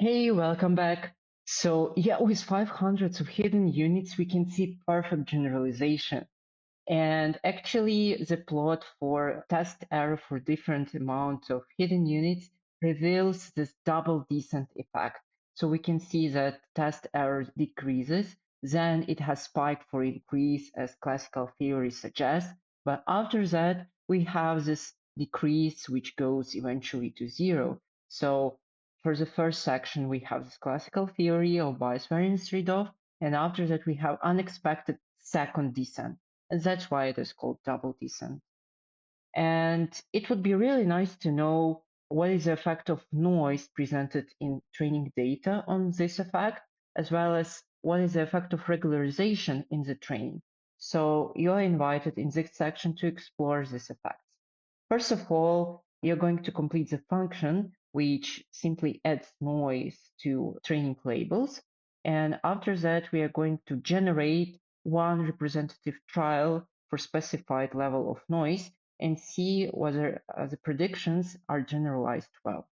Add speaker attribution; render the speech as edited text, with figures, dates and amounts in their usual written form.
Speaker 1: Hey, welcome back. So yeah, with 500 of hidden units, we can see perfect generalization. And actually, the plot for test error for different amounts of hidden units reveals this double descent effect. So we can see that test error decreases, then it has spiked for increase as classical theory suggests. But after that, we have this decrease which goes eventually to zero. So for the first section, we have this classical theory of bias variance trade-off, and after that, we have unexpected second descent. And that's why it is called double descent. And it would be really nice to know what is the effect of noise presented in training data on this effect, as well as what is the effect of regularization in the training. So you're invited in this section to explore this effect. First of all, you're going to complete the function, which simply adds noise to training labels. And after that, we are going to generate one representative trial for specified level of noise and see whether the predictions are generalized well.